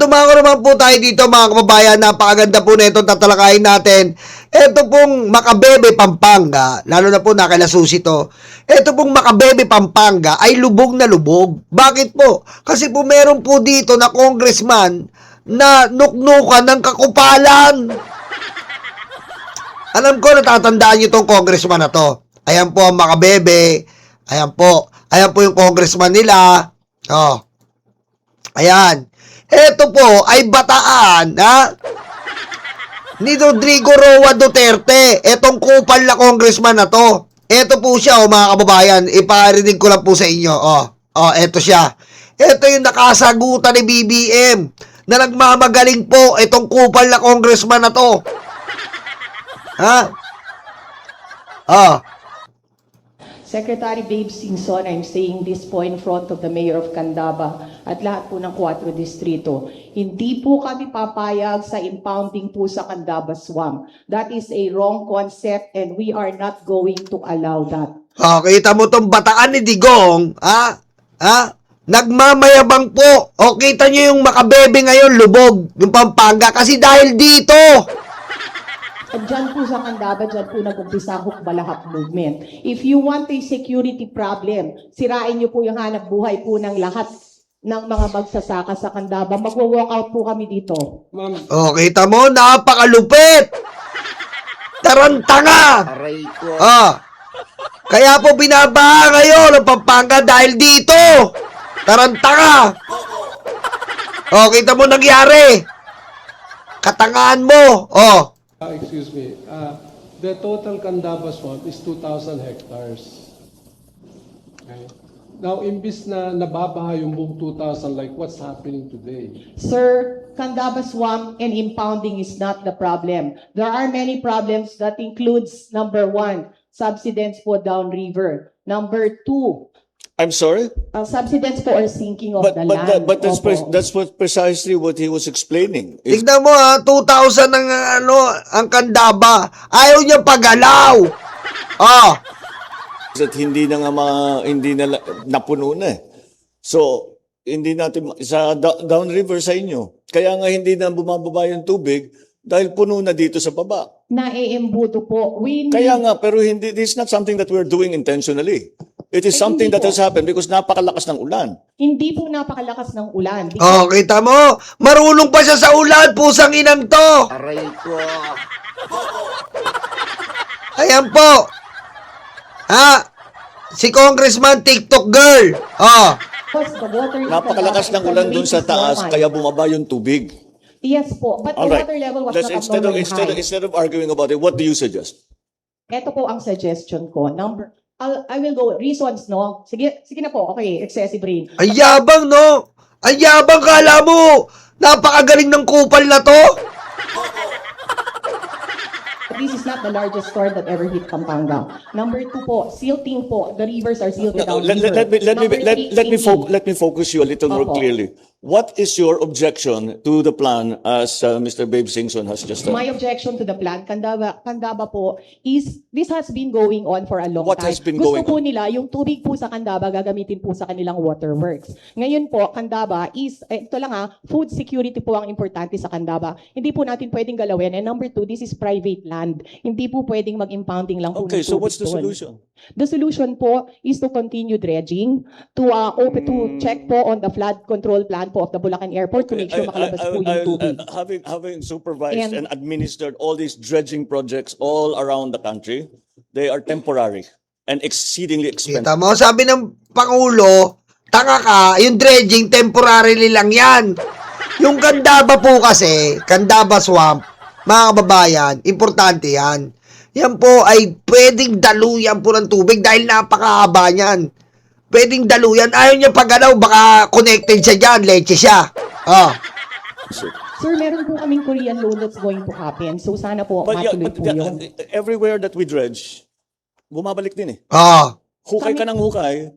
dumako naman po tayo dito mga kababayan. Napakaganda po na itong tatalakayin natin. Ito pong Macabebe, Pampanga, lalo na po nakilasusi to. Ito pong Macabebe, Pampanga ay lubog na lubog. Bakit po? Kasi po meron po dito na congressman na nuknukan ng kakupalan. Alam ko, natatandaan nyo itong congressman na to. Ayan po ang Macabebe. Ayan po. Ayan po yung congressman nila. Oh. Ayan. Ito po ay bataan, ha? Ni Rodrigo Roa Duterte. Etong kupal na congressman na to. Ito po siya, mga kababayan. Iparinig ko lang po sa inyo. Ito siya. Ito yung nakasagutan ni BBM na nagmamagaling po itong kupal na congressman na to. Ha? Secretary Babe Singson, I'm saying this po in front of the Mayor of Candaba at lahat po ng 4 distrito. Hindi po kami papayag sa impounding po sa Candaba Swamp. That is a wrong concept and we are not going to allow that. Kita mo tong bataan ni Digong, nagmamayabang po. Kita nyo yung Macabebe ngayon, lubog, yung Pampanga, kasi dahil dito. At dyan po sa Candaba, dyan po nag-umpisa Hukbalahap movement. If you want a security problem, sirain niyo po yung hanap buhay po ng lahat ng mga magsasaka sa Candaba. Mag-walk out po kami dito. Kita mo, napakalupit. Tarantanga. Kaya po binabaha ngayon ang Pampanga dahil dito. Tarantanga. Kita mo nangyari. Katangaan mo. Excuse me. The total Candaba swamp is 2,000 hectares. Okay. Now, imbis na nababaha yung buong 2,000, like what's happening today? Sir, Candaba Swamp and impounding is not the problem. There are many problems that includes, number 1, subsidence po downriver. Number 2, I'm sorry? subsidence po or sinking of the land. But Opo. that's precisely what he was explaining. Tignan mo 2,000 ang Candaba. Ayaw niya pagalaw. At hindi na nga hindi na napuno na eh. So, hindi natin sa downriver sa inyo. Kaya nga hindi na bumababa yung tubig dahil puno na dito sa baba. Naiembudo po. Kaya nga, pero hindi, this is not something that we're doing intentionally. It is something that has happened because napakalakas ng ulan. Hindi po napakalakas ng ulan. Kita mo, marunong pa siya sa ulan, pusang inang to. Aray ko. Ayan po. Si Congressman TikTok girl. Napakalakas ng ulan dun sa taas, kaya bumaba yung tubig. Yes po, but the All right. water level was Let's, not abnormally high. instead of arguing about it, what do you suggest? Ito po ang suggestion ko. I will go, reasons, no? Sige na po, okay, excessive rain. Ang yabang, no? Ang yabang, kala mo. Napakagaling ng kupal na to. This is not the largest storm that ever hit Pampanga. Number 2 po, silting po. The rivers are silted down. Let me focus you a little more Opo. clearly. What is your objection to the plan as Mr. Babe Singson has just done? My objection to the plan, Candaba po, is this has been going on for a long What time. has been Gusto going po on? nila, yung tubig po sa Candaba, gagamitin po sa kanilang waterworks. Ngayon po, Candaba is, ito lang food security po ang importante sa Candaba. Hindi po natin pwedeng galawin. And number 2, this is private land. Hindi po pwedeng mag-impounding lang po ng Okay, so tubig what's the doon. solution? The solution po is to continue dredging, to check po on the flood control plan po of the Bulacan Airport to make sure makalabas po yung tubig. Having supervised And- and administered all these dredging projects all around the country, they are temporary and exceedingly expensive. Kita mo, sabi ng Pangulo, tanga ka, yung dredging, temporarily lang yan. Yung Candaba po kasi, Candaba Swamp, mga kababayan, importante yan. Yan po ay pwedeng daluyan po ng tubig dahil napakahaba niyan. Pwedeng daluyan. Ayaw niya pagalaw, baka connected siya dyan, leche siya. Sir, meron po kaming Korean loan that's going to happen. So sana po matuloy po yun. Everywhere that we dredge, bumabalik din eh. Hukay ka ng hukay,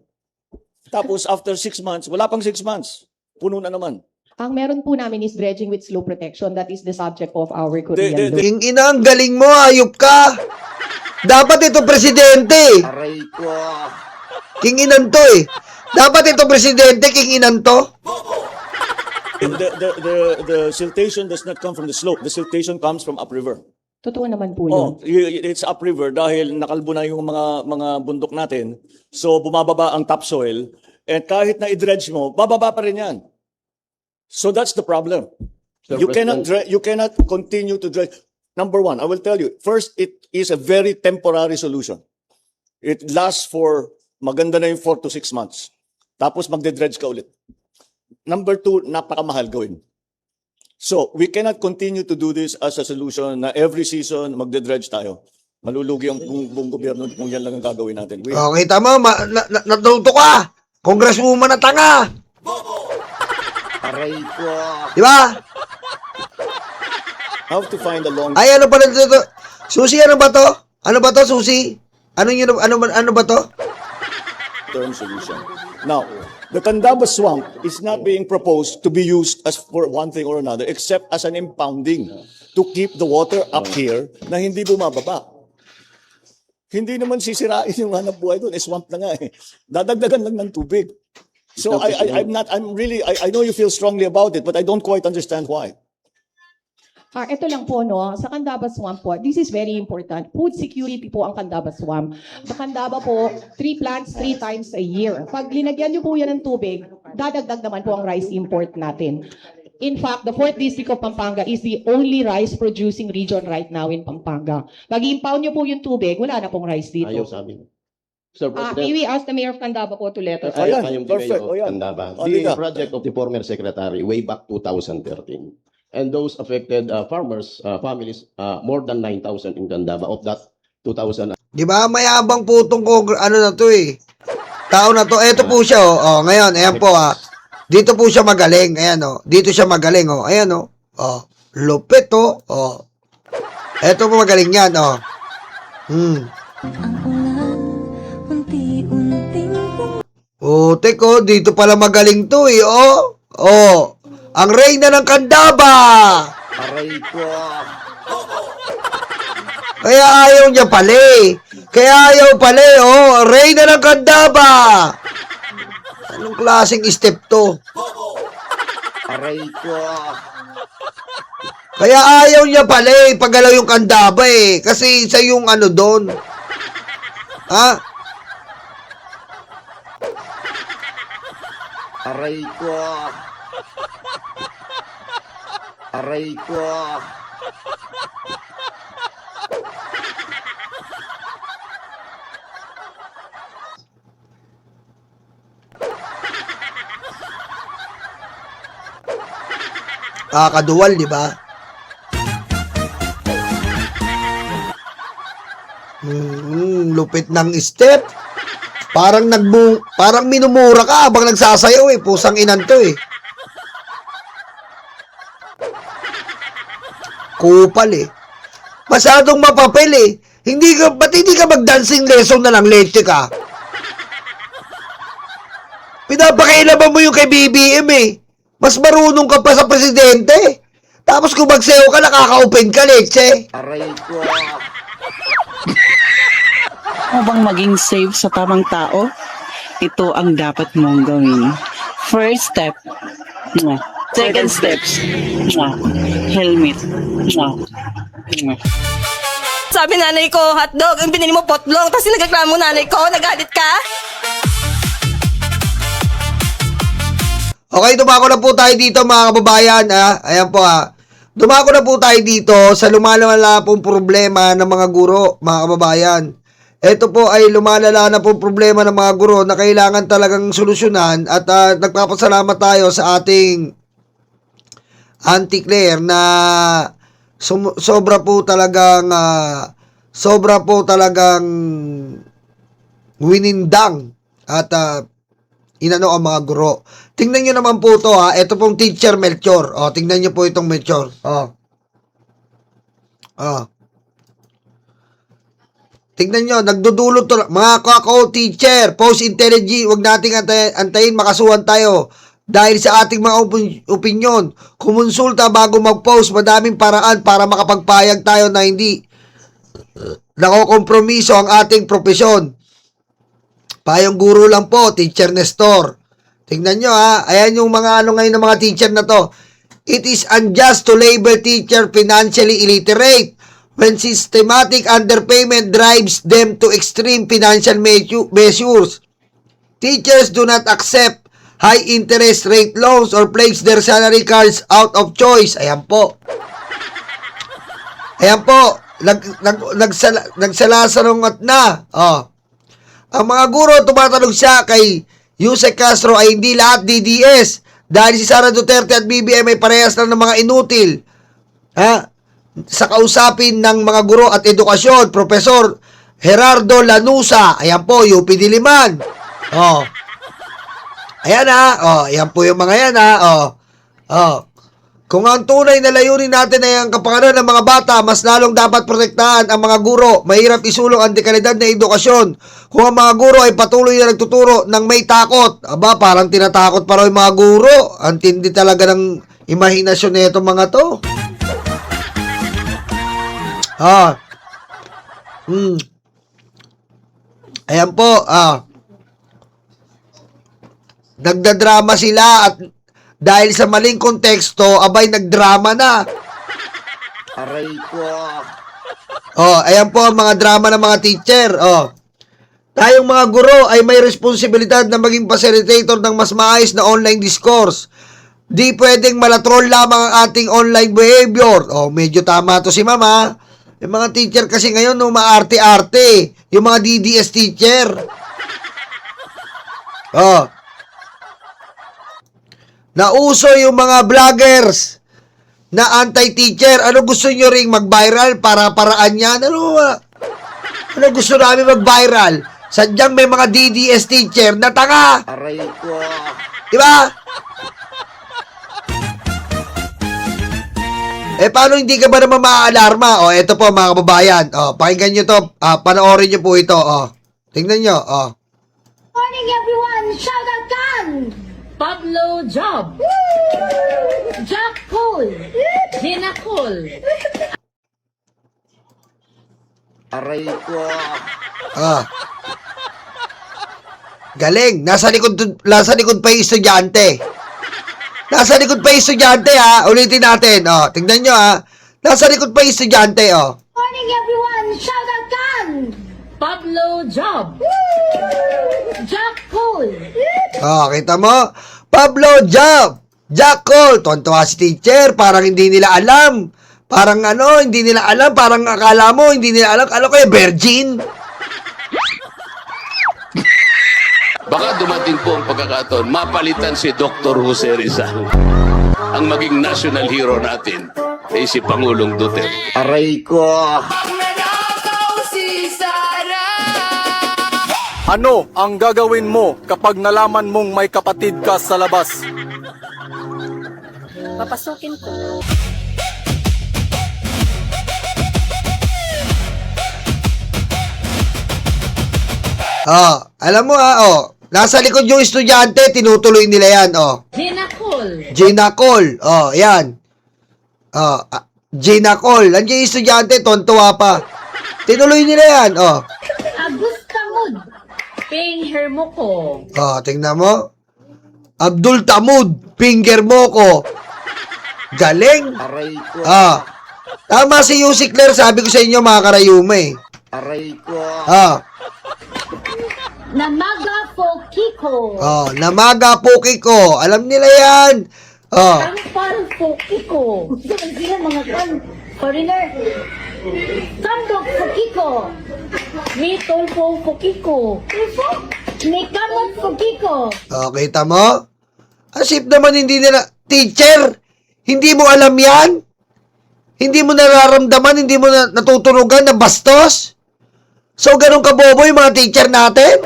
tapos after 6 months, wala pang 6 months, puno na naman. Ang meron po namin is dredging with slow protection. That is the subject of our Korean loan. King ina, ang galing mo, ayop ka. Dapat ito presidente. Aray ko. King inan to eh. Dapat ito presidente, king inan to. The siltation does not come from the slope. The siltation comes from upriver. Totoo naman po yun. Oh, it's upriver dahil nakalbo na yung mga bundok natin. So bumababa ang topsoil and kahit na i-dredge mo, bababa pa rin 'yan. So that's the problem. Sir You cannot President. you cannot continue to dredge. Number one, I will tell you. First, it is a very temporary solution. It lasts for maganda na yung 4 to 6 months. Tapos magde-dredge ka ulit. Number two, napakamahal gawin. So, we cannot continue to do this as a solution na every season magde-dredge tayo. Malulugi ang buong gobyerno kung yan lang ang gagawin natin. Kita mo, natuto ka. Congresswoman na tanga. Aray ko. Di ba? How to find a long Ay, ano pala ito? Susi, ano ba to? Ano ba to, Susi? Ano ba to? term solution. Now, the Candaba swamp is not being proposed to be used as for one thing or another except as an impounding to keep the water up here na hindi bumababa. Hindi naman sisirain yung hanap buhay doon. Swamp na nga eh. Dadagdagan lang ng tubig. So I know you feel strongly about it, but I don't quite understand why. Ito lang po, no, sa Candaba Swamp po, this is very important. Food security po ang Candaba Swamp. Sa Candaba po, 3 plants 3 times a year. Pag linagyan niyo po yan ng tubig, dadagdag naman po ang rice import natin. In fact, the 4th District of Pampanga is the only rice-producing region right now in Pampanga. Pag i-impound niyo po yung tubig, wala na pong rice dito. Ayaw sa amin. Sir May President. we ask the Mayor of Candaba po to let us know. Ayan, I am the perfect. mayor O of yan. Candaba. O, The liga. project of the former secretary way back 2013. And those affected farmers, families, more than 9,000 in Candaba. Of that, 2,000. Di ba? Mayabang po itong ano na to eh. Tao na to. Eto po siya oh. Oh, ngayon, ayan po ah. Dito po siya magaling. Ayan oh. Dito siya magaling oh. Ayan oh. Oh. Lupit oh. Oh. Eto po magaling yan oh. Ang ulan, unti-unting Oh, teko, dito pala magaling to eh. Oh. Oh. Ang reyna ng Candaba. Aray ko. Kaya ayaw niya pala eh. Kaya ayaw pala eh. Oh. Reyna ng Candaba. Anong klaseng step to? Aray ko. Kaya ayaw niya pala eh, pagalaw yung Candaba eh. Kasi isa yung ano doon. Ha? Aray ko. Aray ko. Kakaduwal, di ba? Lupit ng step. Parang minumura ka habang nagsasayaw eh. Pusang inan to eh. Kupal eh. Masyadong mapapel eh. Ba't hindi ka mag-dancing lesson na lang, leche ka? Pinapakailaban mo yung kay BBM eh. Mas marunong ka pa sa presidente. Tapos kung magsayaw ka, nakaka-open ka, leche. Aray ko. Mo bang maging safe sa tamang tao? Ito ang dapat mong gawin. First step, mwah. Second steps, mwah. Helmet, mwah. Mwah. Sabi nanay ko, hotdog, ang binili mo potlong, tapos nagreklamo nanay ko, nagalit ka? Okay, dumako na po tayo dito mga kababayan. Ayan po Dumako na po tayo dito sa lumalala pong problema ng mga guro, mga kababayan. Ito po ay lumalala na pong problema ng mga guro na kailangan talagang solusyonan at nagpapasalamat tayo sa ating Auntie Claire na sobra po talagang winindang at inano ang mga guro. Tingnan nyo naman po to Ito pong teacher Melchor. Tingnan nyo po itong Melchor. Tingnan nyo, nagdudulot to. Mga teacher, post-intelligence, huwag nating antayin, makasuhan tayo. Dahil sa ating mga opinyon, kumonsulta bago mag-post, madaming paraan para makapagpayag tayo na hindi nakokompromiso ang ating propesyon. Payong guro lang po, Teacher Nestor. Tingnan nyo ha. Ayan yung mga ano ngayon ng mga teacher na to. It is unjust to label teacher financially illiterate when systematic underpayment drives them to extreme financial measures. Teachers do not accept high interest rate loans or pledge their salary cards out of choice. Ayan po. Ayan po. Nagsalasarungat na. Oh. Ang mga guro, tumatanong siya kay Yusek Castro ay hindi lahat DDS dahil si Sara Duterte at BBM ay parehas lang ng mga inutil. Ha? Sa kausapin ng mga guro at edukasyon, Profesor Gerardo Lanusa. Ayan po, UP Diliman. Oh. Ayan ha. Oh, ayan po yung mga yan ha. Oh. Oh. Kung ang tunay na layunin natin ay ang kapakanan ng mga bata, mas lalong dapat protektahan ang mga guro. Mahirap isulong ang dekalidad na edukasyon kung ang mga guro ay patuloy na nagtuturo ng may takot. Aba, parang tinatakot pa raw yung mga guro. Ang tindi talaga ng imahinasyon na itong mga to. Ayan po, nagdadrama sila at dahil sa maling konteksto, abay nagdrama na. Aray ko. Oh, ayan po ang mga drama ng mga teacher. Oh. Tayong mga guro ay may responsibilidad na maging facilitator ng mas maayos na online discourse. Di pwedeng malatrol lamang ang ating online behavior. Oh, medyo tama to si Mama. Yung mga teacher kasi ngayon, no, maarte-arte. Yung mga DDS teacher. Oh. Nauso yung mga vloggers na anti-teacher. Ano gusto nyo ring mag-viral para paraan yan? Ano gusto namin mag-viral? Sadyang may mga DDS teacher na tanga. Aray ko. Diba? Paano hindi ka ba naman maaalarma? O, eto po mga kababayan. O, pakinggan nyo to. Panoorin nyo po ito. O, tingnan nyo. O. Morning everyone! Shout out kan! Pablo Job! Jack Cole! Gina Cole! Aray ko. Galing. Nasa likod pa yung estudyante. Nasa likod pa yung estudyante ha. Ulitin natin. O, tingnan nyo ha. Nasa likod pa yung estudyante. O. Morning everyone! Shout out kan! Pablo Job! Jack Cole! Oh, kita mo? Pablo Job, Jack Cole, tontuwa si teacher, parang hindi nila alam. Parang hindi nila alam, parang akala mo, hindi nila alam. Ano kayo, virgin? Baka dumating po ang pagkakataon, mapalitan si Dr. Jose Rizal. Ang maging national hero natin ay si Pangulong Duterte. Aray ko. Ano ang gagawin mo kapag nalaman mong may kapatid ka sa labas? Papasukin ko. Alam mo nasa likod yung estudyante, tinutuloy nila yan, Gina Cole! Gina Cole, yan. Gina Cole, nandiyan yung estudyante, tontuwa pa. Tinuloy nila yan, Augusta Mood! Ping Hermoko! Tingnan mo. Abdul Tamud, finger mo ko. Galing. Aray ko. Tama si Yusik Claire, sabi ko sa inyo mga karayuma eh. Aray ko. Namaga Fokiko! Namaga Pokiko. Alam nila yan. Parang Fokiko! Saan sila mga kan? Foreigner! Kandok Fokiko! May Tolpo Fokiko! May Kamot Fokiko! Kita mo? Asip naman hindi nila. Teacher, hindi mo alam yan? Hindi mo nararamdaman, hindi mo natutunugan na bastos? So, ganun kabobo yung mga teacher natin?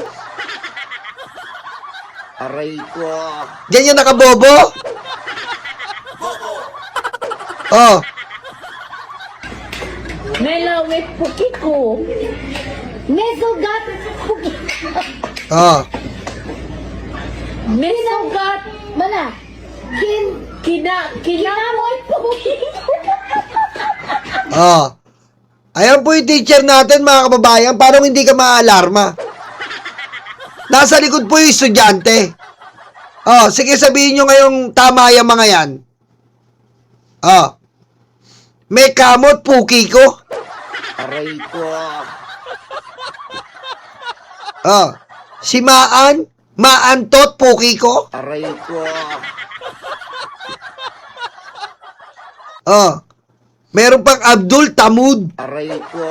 Aray ko. Ganyan nakabobo? Melawit Fokiko! Mesogat Fokiko! Mesogat! Mana? Kinamoy Fokiko! Ayan po yung teacher natin, mga kababayan. Parang hindi ka maaalarma. Nasa likod po yung estudyante. Oh, sige sabihin nyo ngayong tama yung mga yan. Oh. May kamot, puki ko. Aray ko. Oh. Si Maan, maantot, puki ko. Aray ko. Oh. Meron pang Abdul Tamud. Aray ko.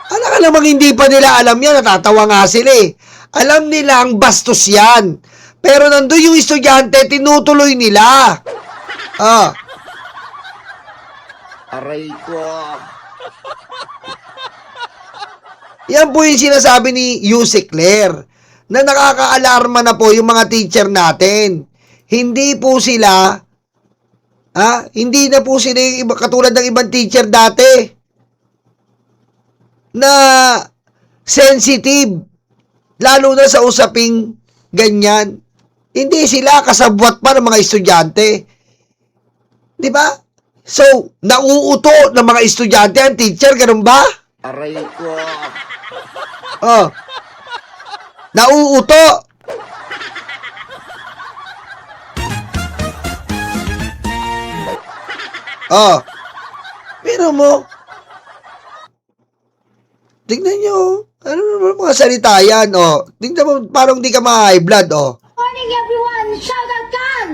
Alam ka namang hindi pa nila alam yan, natatawa nga sila eh. Alam nila ang bastos yan. Pero nandun yung estudyante, tinutuloy nila. Ah. Aray ko. Yan po yung sinasabi ni Yusek Claire na nakaka-alarma na po yung mga teacher natin. Hindi po sila, hindi na po sila yung iba, katulad ng ibang teacher dati na sensitive, lalo na sa usaping ganyan. Hindi sila kasabwat pa ng mga estudyante. Di ba? So, nauuto ng mga estudyante ang teacher, ganun ba? Aray ko. Oh. Nauuto. Oh. Pero mo, tignan nyo, ano naman mga salita yan, oh. Tignan mo, parang di ka ma-high blood, oh. Morning everyone! Shout out kan!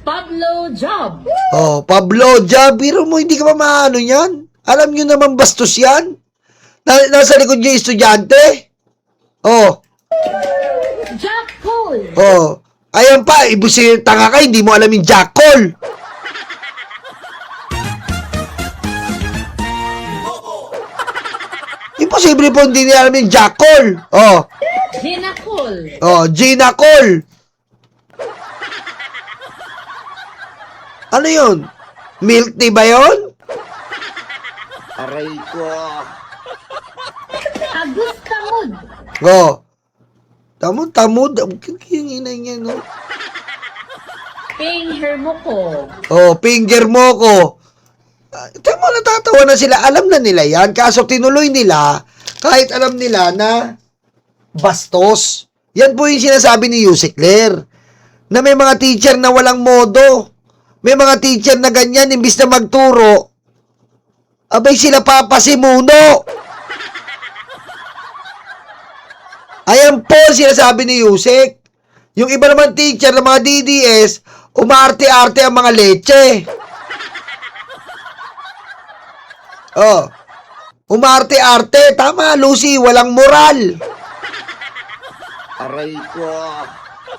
Pablo Job! Oh, Pablo, pero mo, hindi ka pa maano yan. Alam nyo naman bastos yan. Nasa likod nyo yung estudyante. Oh, Jack Cole! oh. Ayan pa, ibusin tanga ka, hindi mo alam yung jackal. Imposible po hindi niya alam yung jackal. Oh, Gina Cole! oh, Gina Cole. Ano yun? Milk tea ba yun? Aray ko. Augusta Mood! Oh. Tamod. Yung inay niya, no? Ping Hermoco! Oh, finger mo ko. Tama, natatawa na sila. Alam na nila yan. Kaso tinuloy nila, kahit alam nila na bastos. Yan po yung sinasabi ni Yusek Claire. Na may mga teacher na walang modo. May mga teacher na ganyan, imbis na magturo, abay sila papasimuno. Ayan po sinasabi ni Yusek. Yung iba naman teacher ng mga DDS, umarte-arte ang mga leche. Oh. Umarte-arte. Tama, Lucy. Walang moral. Aray ko.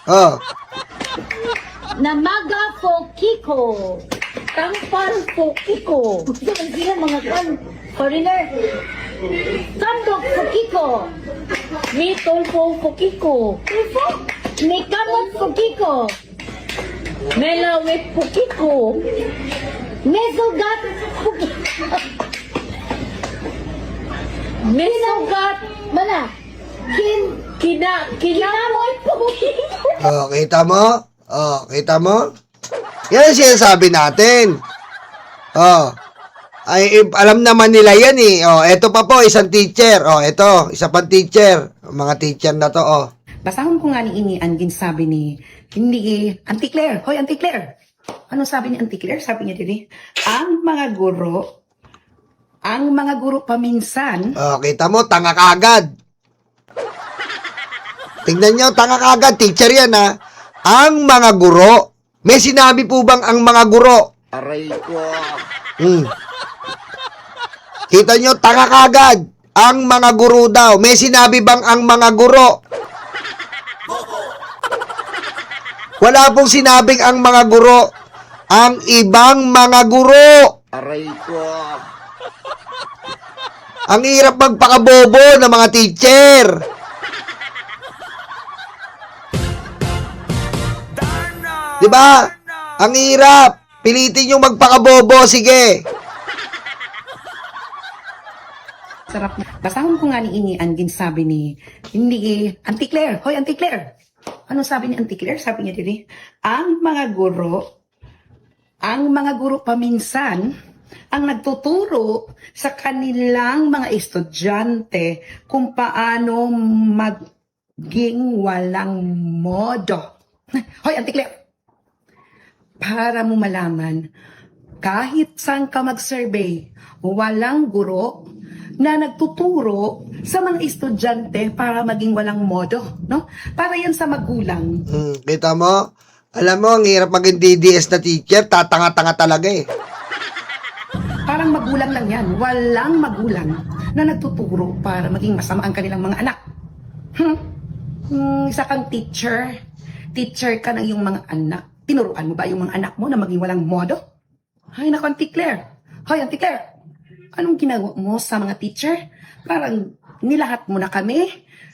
Oh. Namaga Fokiko! Tampal Fokiko! Yan sila mga kan, foreigner! Sandok Fokiko! Mitolfo Fokiko! Mikamot Fokiko! Melawit Fokiko! Mesugat Fokiko! Mesugat! Mana? Kinamoy Fokiko! Oh, kita mo? Oh, kita mo? Yan ang sinasabi natin. Oh. Ay, alam naman nila yan eh. Oh, eto pa po, isang teacher. Oh, eto, isa pang teacher. Mga teacher na to, oh. Basahon ko nga ni ini ang ginsabi ni hindi Auntie Claire. Hoy, Auntie Claire. Ano sabi ni Auntie Claire? Sabi niya dili, ang mga guro paminsan. Oh, kita mo, tanga kagad. Tingnan nyo, tanga kagad. Teacher yan, ha. Ang mga guro. May sinabi po bang ang mga guro? Aray ko. Kita nyo, tanga kagad. Ang mga guro daw. May sinabi bang ang mga guro? Wala pong sinabing ang mga guro. Ang ibang mga guro. Aray ko. Ang hirap magpakabobo ng mga teacher. Diba? Ang hirap. Pilitin nyo magpakabobo. Sige. Sarap na. Basahon ko nga ni ini ang ginsabi ni hindi Auntie Claire. Hoy, Auntie Claire. Ano sabi ni Auntie Claire? Sabi niya dili, ang mga guro paminsan. ang nagtuturo sa kanilang mga estudyante kung paano maging walang modo. Hoy, Auntie Claire! Para mo malaman, kahit saan ka mag-survey, walang guro na nagtuturo sa mga estudyante para maging walang modo, no? Para yan sa magulang. Kita mo? Alam mo, ang hirap maging DDS na teacher, tatanga-tanga talaga eh. Parang magulang lang yan. Walang magulang na nagtuturo para maging masama ang kanilang mga anak. Isa kang teacher. Teacher ka ng iyong mga anak. Tinuruan mo ba yung mga anak mo na maging walang modo? Ay, naku, Auntie Claire. Hoy, Auntie Claire. Anong ginagawa mo sa mga teacher? Parang nilahat mo na kami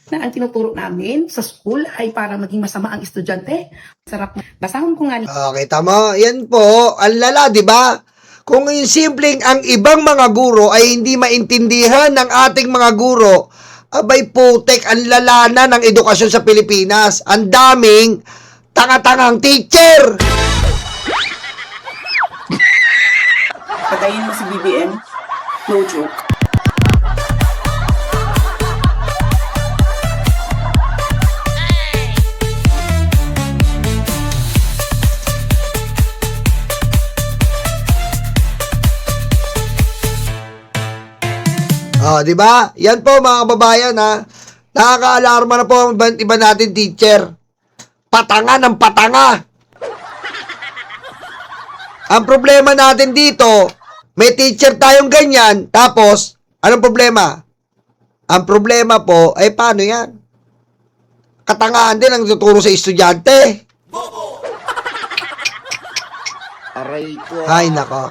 na ang tinuturo namin sa school ay para maging masama ang estudyante. Sarap. Basahon ko nga ni... Kita mo? Yan po, ang lala, di ba? Kung yung simpleng ang ibang mga guro ay hindi maintindihan ng ating mga guro, abay putek, ang lala na ng edukasyon sa Pilipinas. Ang daming tanga-tangang teacher! Patayin mo si BBM. No joke. Di ba? Yan po mga kababayan ha. Nakaka-alarma na po ang iba natin teacher. Patanga ng patanga. Ang problema natin dito, may teacher tayong ganyan, tapos, anong problema? Ang problema po, ay paano yan? Katangaan din ang tuturo sa estudyante. Aray ko. Ay, nako.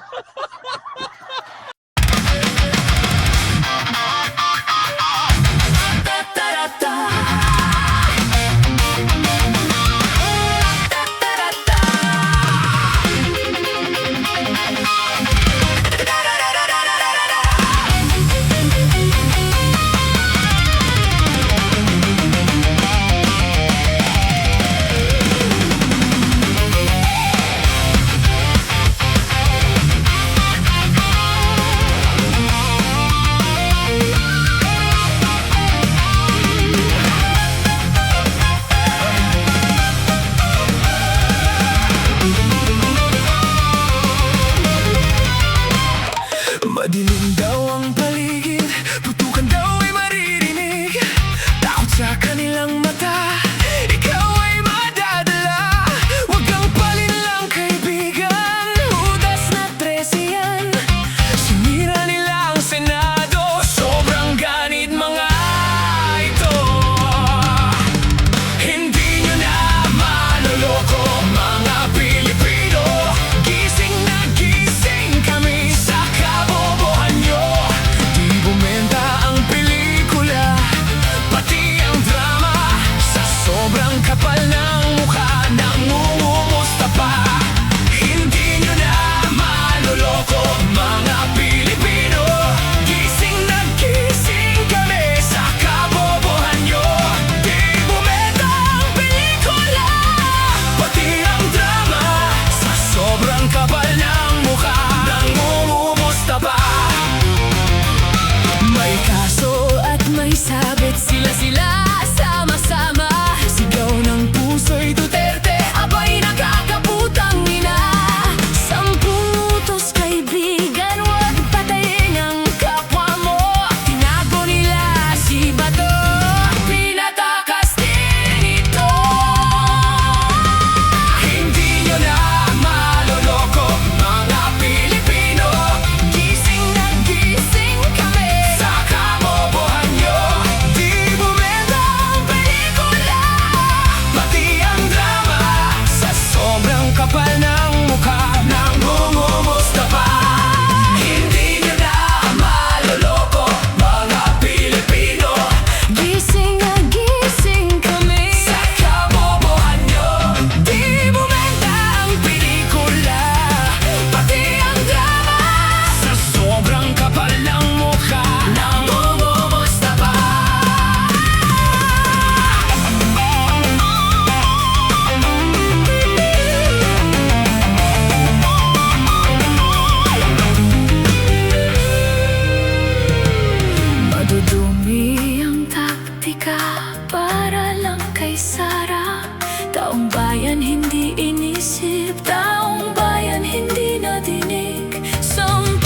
isip, taong bayan hindi nadinig. 10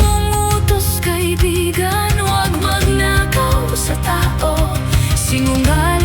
utos kaibigan, huwag magnakaw sa tao. Sinungaling